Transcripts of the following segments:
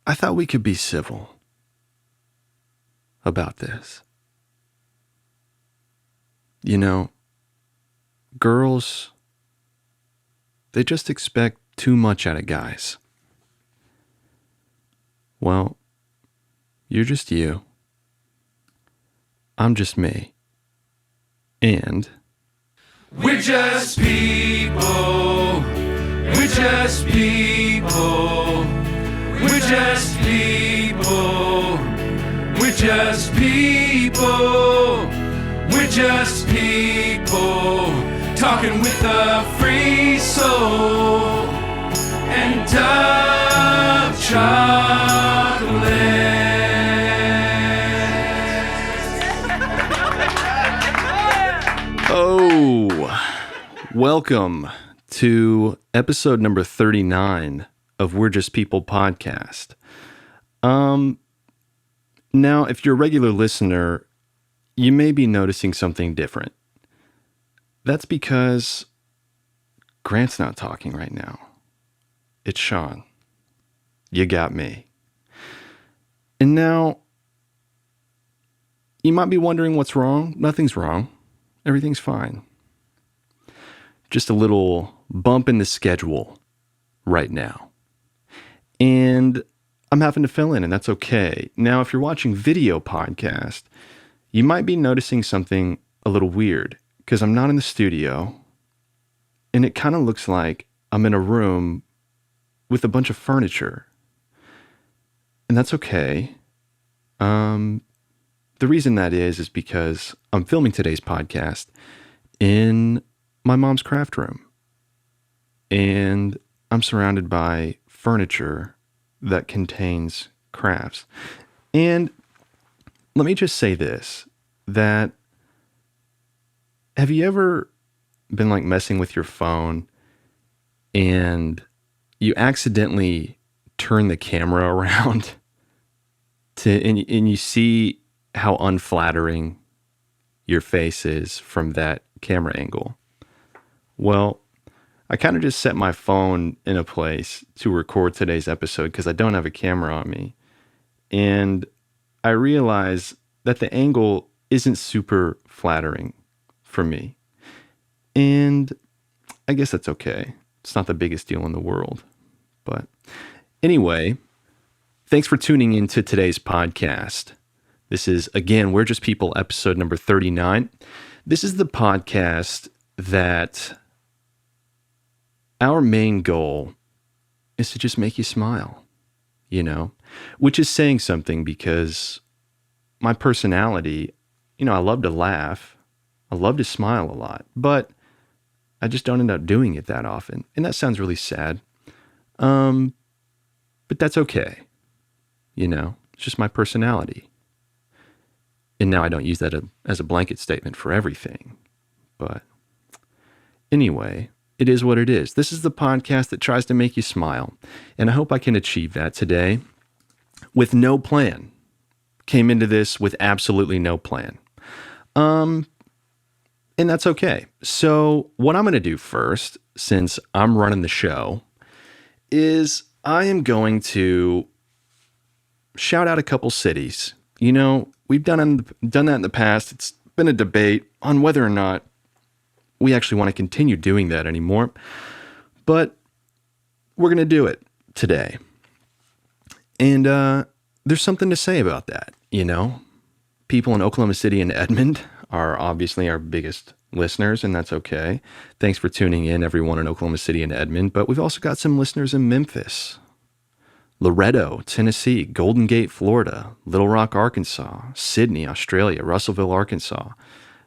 I thought we could be civil about this. You know, girls, they just expect too much out of guys. Well, you're just you. I'm just me. And we're just people. We're just people. We're just people. We're just people. We're just people. Talking with a free soul and dark chocolate. oh, welcome to episode number 39 of We're Just People podcast. Now, if you're a regular listener, you may be noticing something different. That's because Grant's not talking right now. It's Sean. You got me. And now, you might be wondering what's wrong. Nothing's wrong. Everything's fine. Just a little bump in the schedule right now. And I'm having to fill in, and that's okay. Now, if you're watching video podcast, you might be noticing something a little weird because I'm not in the studio, and it kind of looks like I'm in a room with a bunch of furniture. And that's okay. The reason that is because I'm filming today's podcast in my mom's craft room. And I'm surrounded by furniture that contains crafts. And let me just say this, that have you ever been like messing with your phone and you accidentally turn the camera around and you see how unflattering your face is from that camera angle? Well, I kind of just set my phone in a place to record today's episode because I don't have a camera on me. And I realize that the angle isn't super flattering for me. And I guess that's okay. It's not the biggest deal in the world. But anyway, thanks for tuning into today's podcast. This is, again, We're Just People, episode number 39. This is the podcast that our main goal is to just make you smile, which is saying something because my personality, I love to laugh. I love to smile a lot, but I just don't end up doing it that often. And that sounds really sad. But that's okay. It's just my personality. And now I don't use that as a blanket statement for everything. But anyway, it is what it is. This is the podcast that tries to make you smile. And I hope I can achieve that today with no plan. Came into this with absolutely no plan. And that's okay. So what I'm going to do first, since I'm running the show, is I am going to shout out a couple cities. We've done that in the past. It's been a debate on whether or not we actually want to continue doing that anymore. But we're going to do it today. And there's something to say about that, People in Oklahoma City and Edmond are obviously our biggest listeners, and that's okay. Thanks for tuning in, everyone in Oklahoma City and Edmond. But we've also got some listeners in Memphis, Loretto, Tennessee, Golden Gate, Florida, Little Rock, Arkansas, Sydney, Australia, Russellville, Arkansas.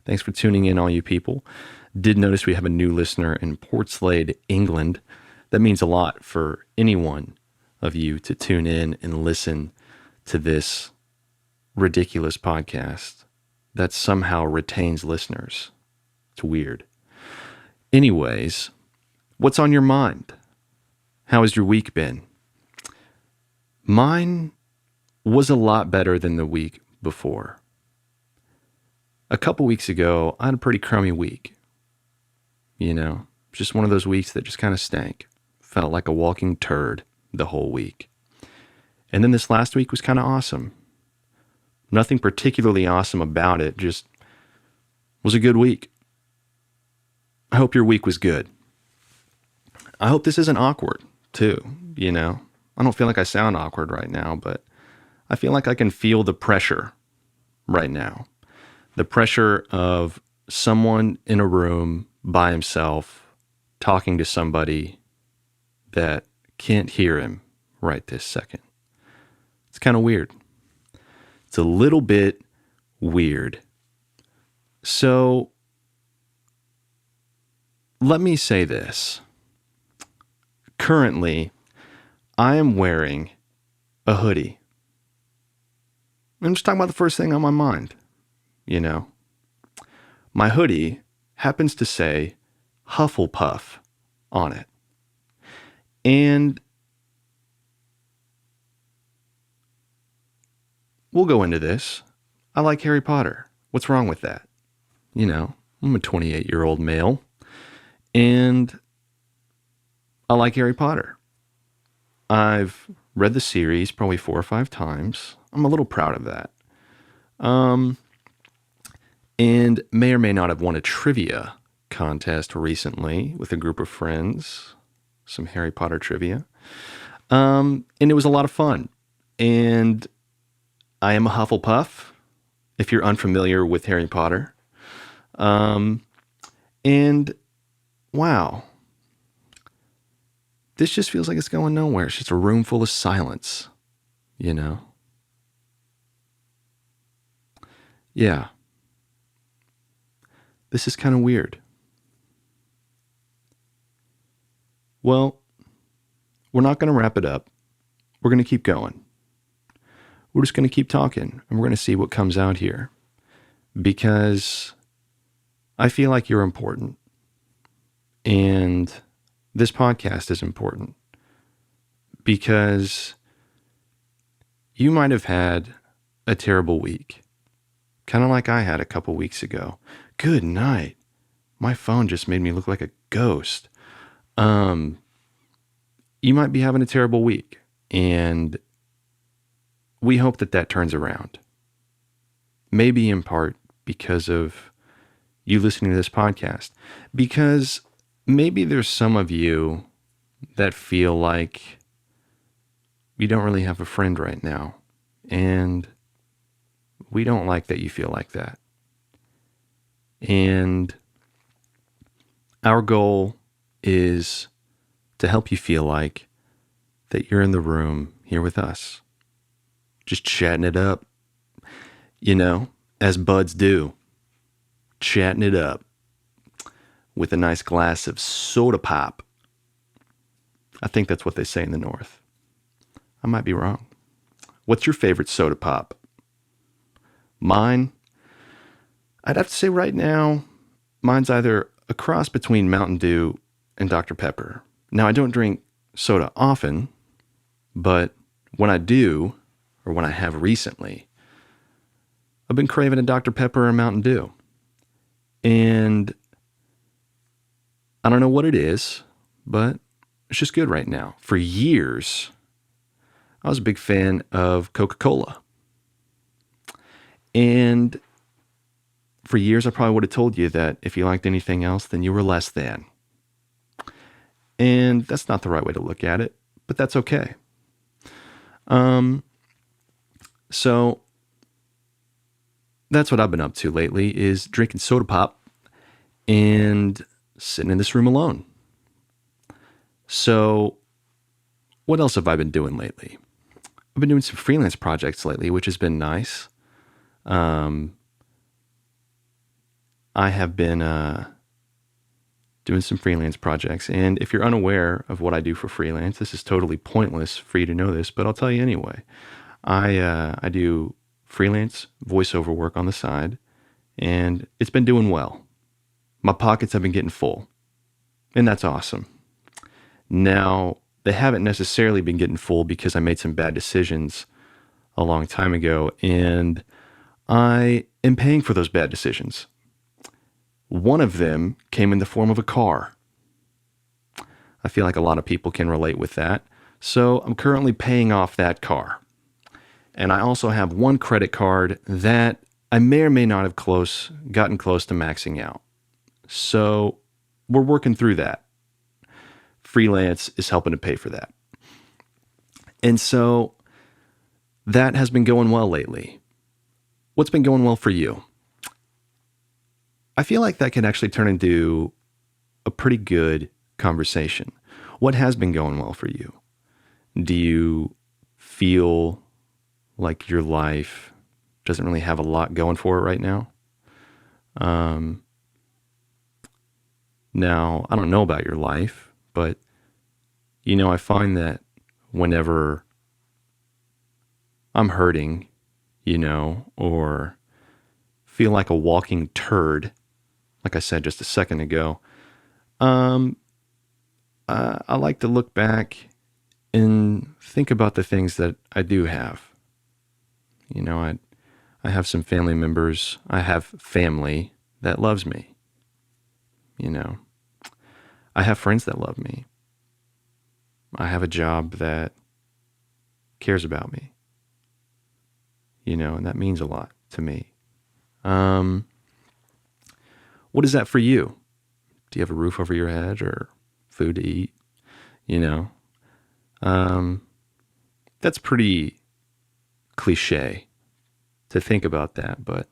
Thanks for tuning in, all you people. Did notice we have a new listener in Portslade, England. That means a lot for any one of you to tune in and listen to this ridiculous podcast that somehow retains listeners. It's weird. Anyways, what's on your mind? How has your week been? Mine was a lot better than the week before. A couple weeks ago, I had a pretty crummy week. Just one of those weeks that just kind of stank. Felt like a walking turd the whole week. And then this last week was kind of awesome. Nothing particularly awesome about it, just was a good week. I hope your week was good. I hope this isn't awkward, too, you know. I don't feel like I sound awkward right now, but I feel like I can feel the pressure right now. The pressure of someone in a room by himself talking to somebody that can't hear him right this second. It's kind of weird. It's a little bit weird. So let me say this. Currently, I am wearing a hoodie. I'm just talking about the first thing on my mind, you know. My hoodie happens to say Hufflepuff on it. And we'll go into this. I like Harry Potter. What's wrong with that? You know, I'm a 28-year-old male, and I like Harry Potter. I've read the series probably 4 or 5 times. I'm a little proud of that. And may or may not have won a trivia contest recently with a group of friends, some Harry Potter trivia. And it was a lot of fun. And I am a Hufflepuff, if you're unfamiliar with Harry Potter. And wow, this just feels like it's going nowhere. It's just a room full of silence, you know? Yeah. This is kind of weird. Well, we're not going to wrap it up. We're going to keep going. We're just going to keep talking, and we're going to see what comes out here. Because I feel like you're important. And this podcast is important. Because you might have had a terrible week. Kind of like I had a couple weeks ago. Good night. My phone just made me look like a ghost. You might be having a terrible week, and we hope that that turns around. Maybe in part because of you listening to this podcast. Because maybe there's some of you that feel like you don't really have a friend right now, and we don't like that you feel like that. And our goal is to help you feel like that you're in the room here with us, just chatting it up, you know, as buds do, chatting it up with a nice glass of soda pop. I think that's what they say in the North. I might be wrong. What's your favorite soda pop? Mine, I'd have to say right now, mine's either a cross between Mountain Dew and Dr. Pepper. Now, I don't drink soda often, but when I do, or when I have recently, I've been craving a Dr. Pepper or Mountain Dew. And I don't know what it is, but it's just good right now. For years, I was a big fan of Coca-Cola. And for years, I probably would have told you that if you liked anything else, then you were less than. And that's not the right way to look at it, but that's okay. So that's what I've been up to lately, is drinking soda pop and sitting in this room alone. So what else have I been doing lately? I've been doing some freelance projects lately, which has been nice. I have been doing some freelance projects, and if you're unaware of what I do for freelance, this is totally pointless for you to know this, but I'll tell you anyway. I do freelance voiceover work on the side, and it's been doing well. My pockets have been getting full, and that's awesome. Now, they haven't necessarily been getting full because I made some bad decisions a long time ago, and I am paying for those bad decisions. One of them came in the form of a car. I feel like a lot of people can relate with that. So I'm currently paying off that car. And I also have one credit card that I may or may not have gotten close to maxing out. So we're working through that. Freelance is helping to pay for that. And so that has been going well lately. What's been going well for you? I feel like that can actually turn into a pretty good conversation. What has been going well for you? Do you feel like your life doesn't really have a lot going for it right now? Now, I don't know about your life, but, I find that whenever I'm hurting, or feel like a walking turd, like I said just a second ago, I like to look back and think about the things that I do have. I have some family members. I have family that loves me. I have friends that love me. I have a job that cares about me. And that means a lot to me. What is that for you? Do you have a roof over your head or food to eat? That's pretty cliche to think about that. But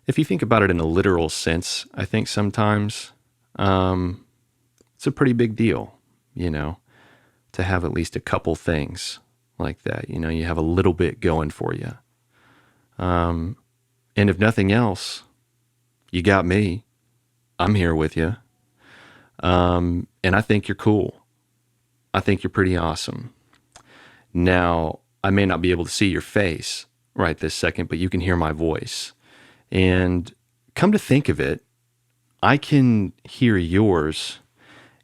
if you think about it in a literal sense, I think sometimes it's a pretty big deal, to have at least a couple things like that. You have a little bit going for you. And if nothing else, you got me. I'm here with you. And I think you're cool. I think you're pretty awesome. Now, I may not be able to see your face right this second, but you can hear my voice. And come to think of it, I can hear yours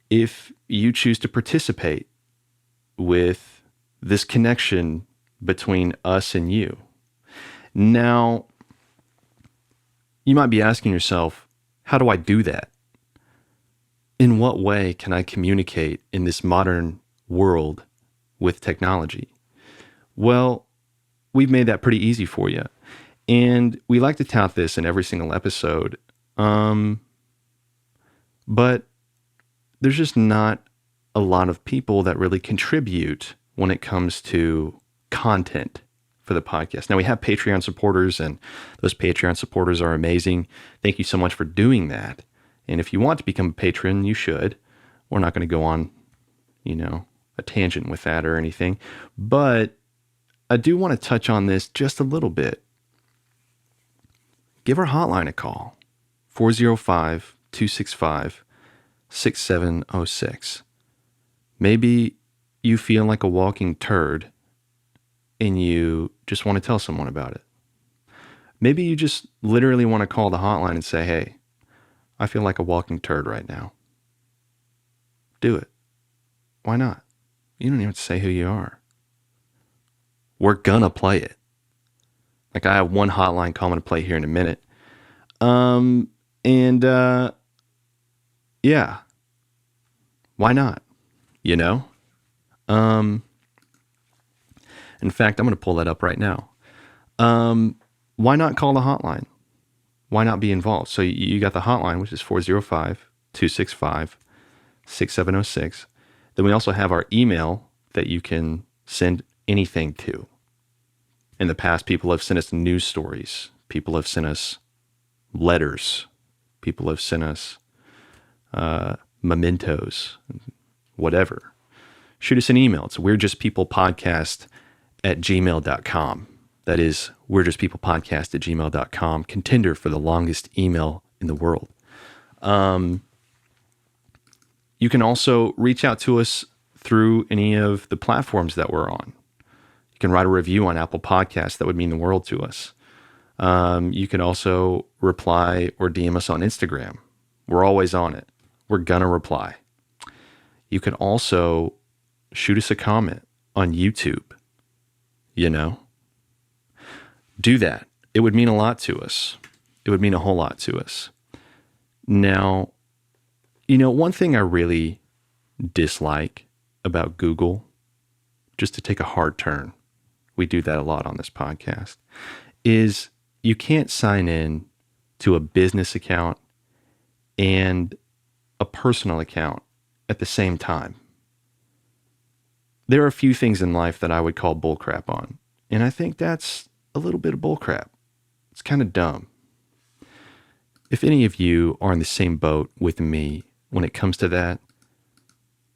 if you choose to participate with this connection between us and you. Now, you might be asking yourself, how do I do that? In what way can I communicate in this modern world with technology? Well, we've made that pretty easy for you. And we like to tout this in every single episode. But there's just not a lot of people that really contribute when it comes to content for the podcast. Now, we have Patreon supporters, and those Patreon supporters are amazing. Thank you so much for doing that. And if you want to become a patron, you should. We're not going to go on, a tangent with that or anything. But I do want to touch on this just a little bit. Give our hotline a call, 405-265-6706. Maybe you feel like a walking turd and you just want to tell someone about it. Maybe you just literally want to call the hotline and say, hey, I feel like a walking turd right now. Do it. Why not? You don't even have to say who you are. We're gonna play it. Like, I have one hotline call I'm gonna play here in a minute. Yeah. Why not? In fact, I'm gonna pull that up right now. Why not call the hotline? Why not be involved? So you got the hotline, which is 405-265-6706. Then we also have our email that you can send anything to. In the past, people have sent us news stories. People have sent us letters. People have sent us mementos, whatever. Shoot us an email. It's weirdjustpeoplepodcast@gmail.com. That is weirdjustpeoplepodcast@gmail.com. Contender for the longest email in the world. You can also reach out to us through any of the platforms that we're on. You can write a review on Apple Podcasts. That would mean the world to us. You can also reply or DM us on Instagram. We're always on it. We're going to reply. You can also shoot us a comment on YouTube. Do that. It would mean a lot to us. It would mean a whole lot to us. Now, one thing I really dislike about Google just to take a hard turn. We do that a lot on this podcast, is you can't sign in to a business account and a personal account at the same time. There are a few things in life that I would call bullcrap on, and I think that's a little bit of bullcrap. It's kind of dumb. If any of you are in the same boat with me when it comes to that,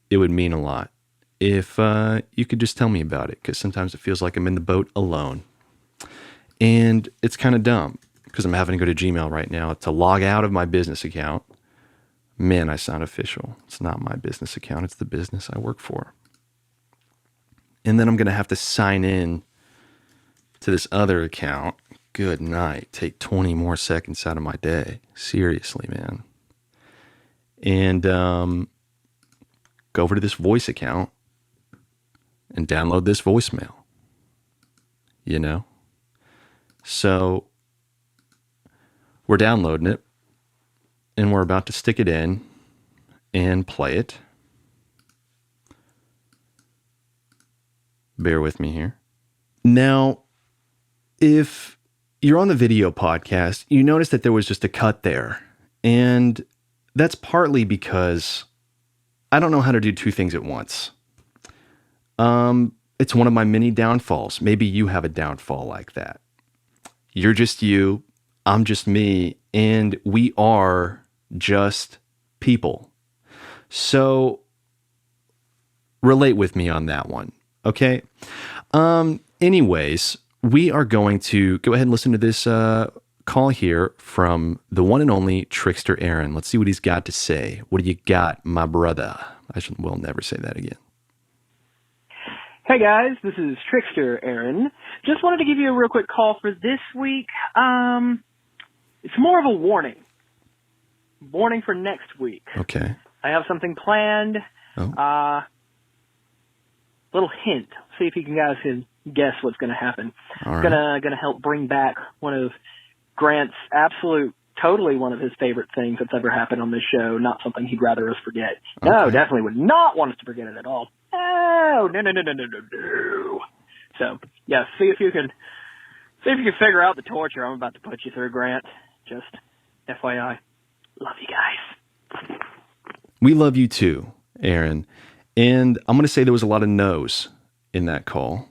it would mean a lot if you could just tell me about it, because sometimes it feels like I'm in the boat alone. And it's kind of dumb, because I'm having to go to Gmail right now to log out of my business account. Man, I sound official. It's not my business account. It's the business I work for. And then I'm going to have to sign in to this other account. Good night. Take 20 more seconds out of my day. Seriously, man. And go over to this voice account and download this voicemail. You know? So we're downloading it, and we're about to stick it in and play it. Bear with me here. Now, if you're on the video podcast, you notice that there was just a cut there. And that's partly because I don't know how to do two things at once. It's one of my many downfalls. Maybe you have a downfall like that. You're just you, I'm just me, and we are just people. So relate with me on that one, okay? Anyways, we are going to go ahead and listen to this call here from the one and only Trickster Aaron. Let's see what he's got to say. What do you got, my brother? Will never say that again. Hey guys, this is Trickster Aaron. Just wanted to give you a real quick call for this week. It's more of a warning. Warning for next week. Okay. I have something planned. Oh. Little hint. See if you guys can guess what's going to happen. All right. It's gonna help bring back one of Grant's totally one of his favorite things that's ever happened on this show. Not something he'd rather us forget. Okay. No, definitely would not want us to forget it at all. No. So, yeah, see if you can figure out the torture I'm about to put you through, Grant. Just FYI. Love you guys. We love you too, Aaron. And I'm going to say there was a lot of no's in that call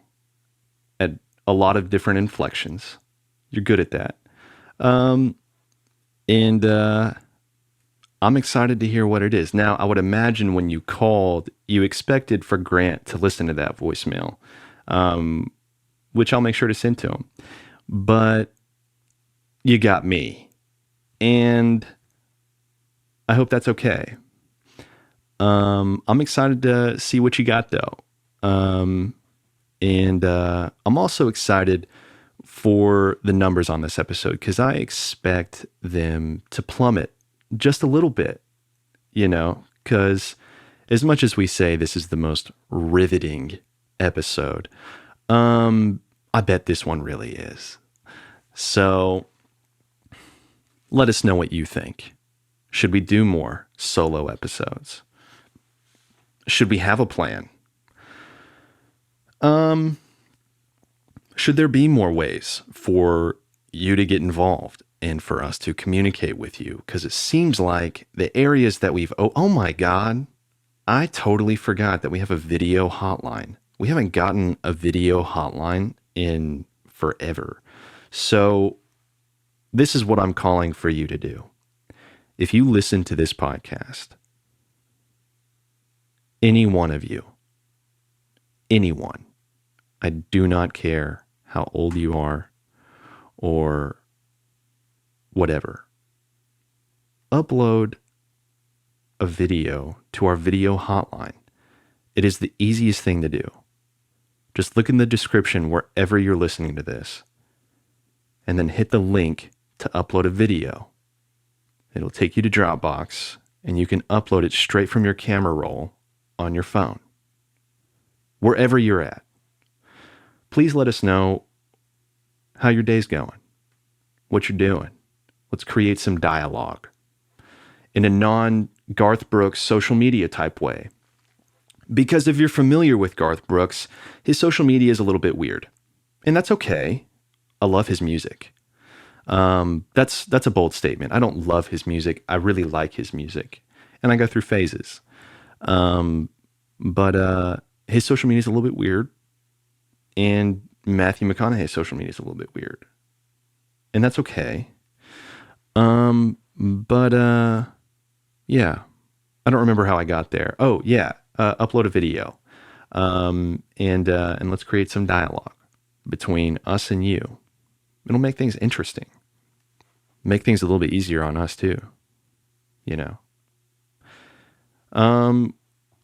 at a lot of different inflections. You're good at that. And I'm excited to hear what it is. Now, I would imagine when you called, you expected for Grant to listen to that voicemail, which I'll make sure to send to him. But you got me. And I hope that's okay. I'm excited to see what you got, though. And I'm also excited for the numbers on this episode, because I expect them to plummet just a little bit, because as much as we say this is the most riveting episode, I bet this one really is. So let us know what you think. Should we do more solo episodes? Should we have a plan? Should there be more ways for you to get involved and for us to communicate with you? Because it seems like the areas that oh my God, I totally forgot that we have a video hotline. We haven't gotten a video hotline in forever. So this is what I'm calling for you to do. If you listen to this podcast, any one of you, anyone, I do not care how old you are or whatever, upload a video to our video hotline. It is the easiest thing to do. Just look in the description wherever you're listening to this, and then hit the link to upload a video. It'll take you to Dropbox, and you can upload it straight from your camera roll on your phone, wherever you're at. Please let us know how your day's going, what you're doing. Let's create some dialogue in a non-Garth Brooks social media type way. Because if you're familiar with Garth Brooks, his social media is a little bit weird. And that's okay. I love his music. That's a bold statement. I don't love his music. I really like his music. And I go through phases. But his social media is a little bit weird. And Matthew McConaughey's social media is a little bit weird. And that's okay. But yeah, I don't remember how I got there. Oh yeah. Upload a video. And let's create some dialogue between us and you. It'll make things interesting. Make things a little bit easier on us too. You know.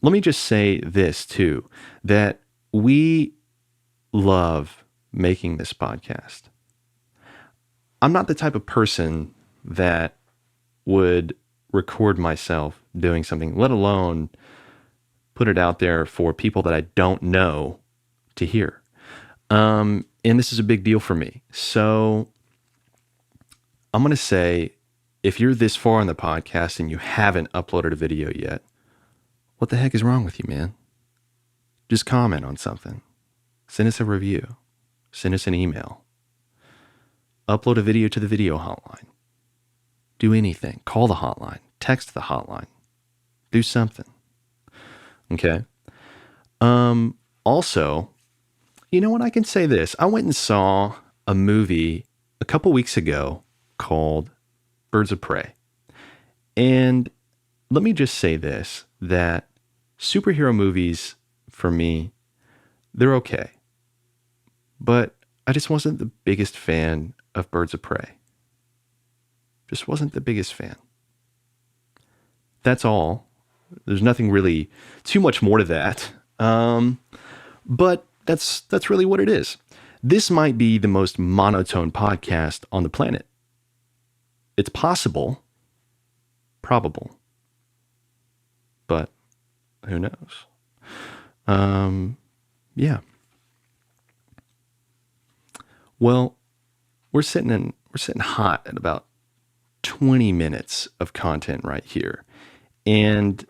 Let me just say this too, that we love making this podcast. I'm not the type of person that would record myself doing something, let alone put it out there for people that I don't know to hear. And this is a big deal for me. So I'm going to say, if you're this far in the podcast and you haven't uploaded a video yet, what the heck is wrong with you, man? Just comment on something. Send us a review. Send us an email. Upload a video to the video hotline. Do anything. Call the hotline. Text the hotline. Do something. Okay? Also, you know what? I can say this. I went and saw a movie a couple weeks ago called Birds of Prey. And let me just say this, that superhero movies, for me, they're okay. But I just wasn't the biggest fan of Birds of Prey. Just wasn't the biggest fan. That's all. There's nothing really too much more to that. But that's really what it is. This might be the most monotone podcast on the planet. It's possible, probable, but who knows? Yeah. Well, we're sitting hot at about 20 minutes of content right here. And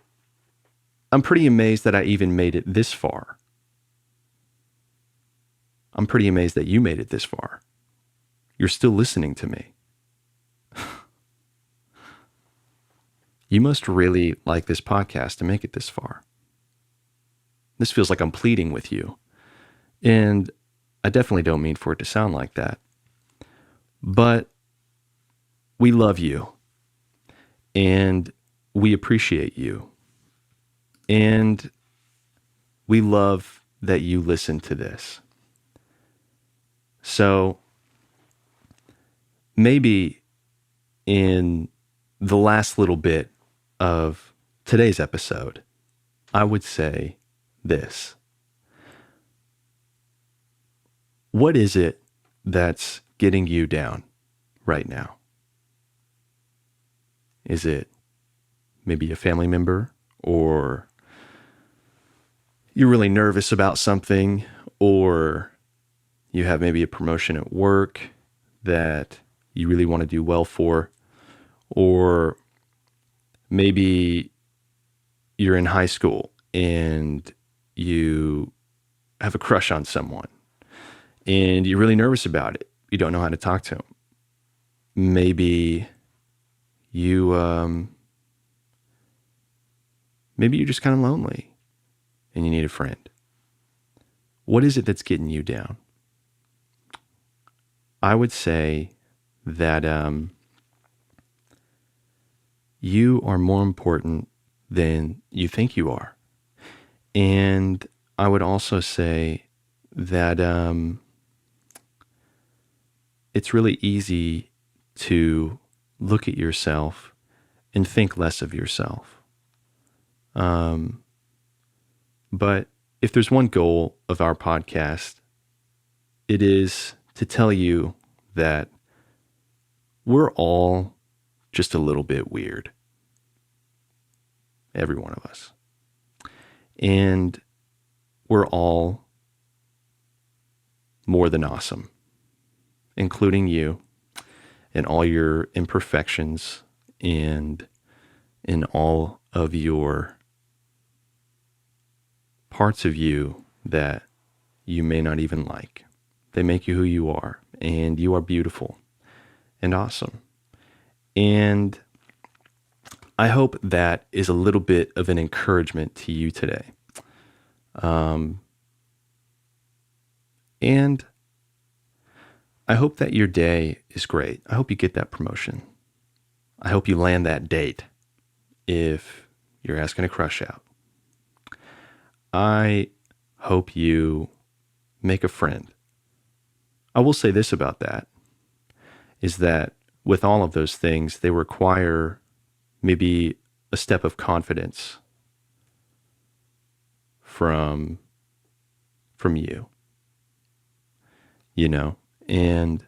I'm pretty amazed that I even made it this far. I'm pretty amazed that you made it this far. You're still listening to me. You must really like this podcast to make it this far. This feels like I'm pleading with you. And I definitely don't mean for it to sound like that. But we love you. And we appreciate you. And we love that you listen to this. So maybe in the last little bit of today's episode, I would say this. What is it that's getting you down right now? Is it maybe a family member, or you're really nervous about something, or you have maybe a promotion at work that you really want to do well for, or maybe you're in high school and you have a crush on someone and you're really nervous about it. You don't know how to talk to them. Maybe you're just kind of lonely and you need a friend. What is it that's getting you down? I would say that you are more important than you think you are. And I would also say that it's really easy to look at yourself and think less of yourself. But if there's one goal of our podcast, it is to tell you that we're all just a little bit weird. Every one of us. And we're all more than awesome, including you and all your imperfections and in all of your parts of you that you may not even like. They make you who you are, and you are beautiful and awesome. And I hope that is a little bit of an encouragement to you today. And I hope that your day is great. I hope you get that promotion. I hope you land that date if you're asking a crush out. I hope you make a friend. I will say this about that, is that with all of those things, they require maybe a step of confidence from you, and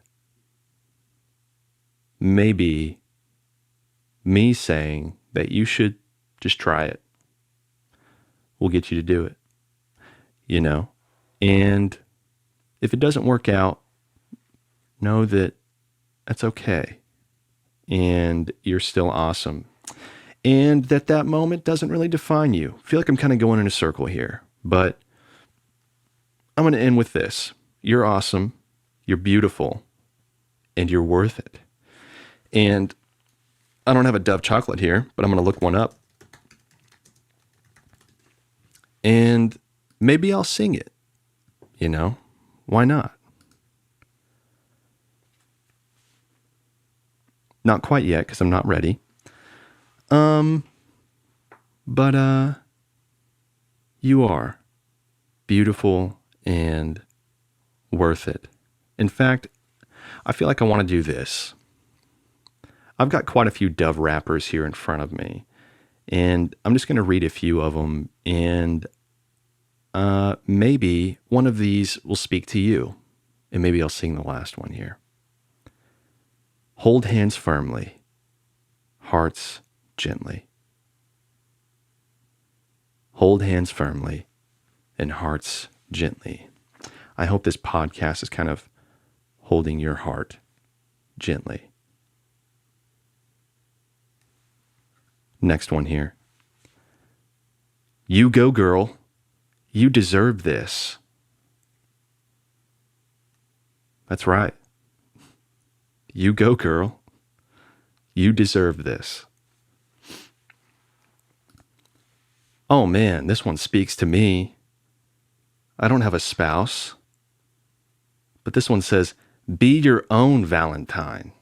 maybe me saying that you should just try it will get you to do it, and if it doesn't work out, know that that's okay, and you're still awesome, and that moment doesn't really define you. I feel like I'm kind of going in a circle here, but I'm going to end with this. You're awesome, you're beautiful, and you're worth it. And I don't have a Dove chocolate here, but I'm going to look one up. And maybe I'll sing it, Why not? Not quite yet, because I'm not ready. But you are beautiful and worth it. In fact, I feel like I want to do this. I've got quite a few Dove wrappers here in front of me, and I'm just going to read a few of them, and maybe one of these will speak to you, and maybe I'll sing the last one here. Hold hands firmly, hearts gently. Hold hands firmly and hearts gently. I hope this podcast is kind of holding your heart gently. Next one here. You go, girl. You deserve this. That's right. You go, girl. You deserve this. Oh man, this one speaks to me. I don't have a spouse, but this one says, be your own Valentine.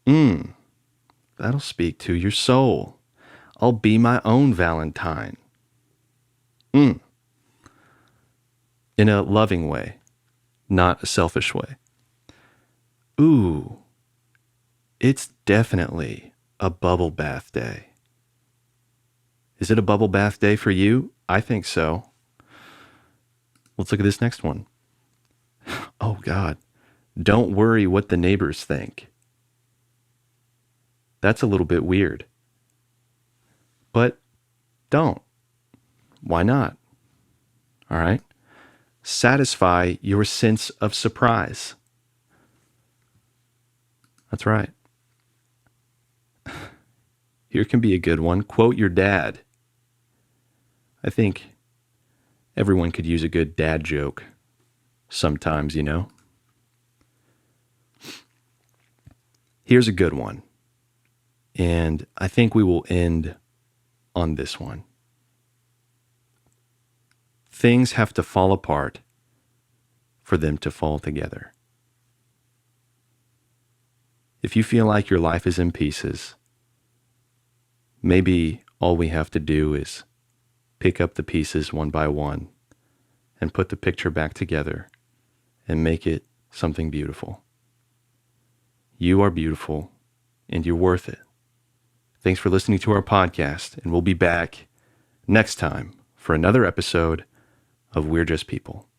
That'll speak to your soul. I'll be my own Valentine. In a loving way, not a selfish way. Ooh, it's definitely a bubble bath day. Is it a bubble bath day for you? I think so. Let's look at this next one. Oh God, don't worry what the neighbors think. That's a little bit weird. But don't. Why not? All right. Satisfy your sense of surprise. That's right. Here can be a good one. Quote your dad. I think everyone could use a good dad joke sometimes, Here's a good one. And I think we will end on this one. Things have to fall apart for them to fall together. If you feel like your life is in pieces, maybe all we have to do is pick up the pieces one by one and put the picture back together and make it something beautiful. You are beautiful and you're worth it. Thanks for listening to our podcast, and we'll be back next time for another episode of We're Just People.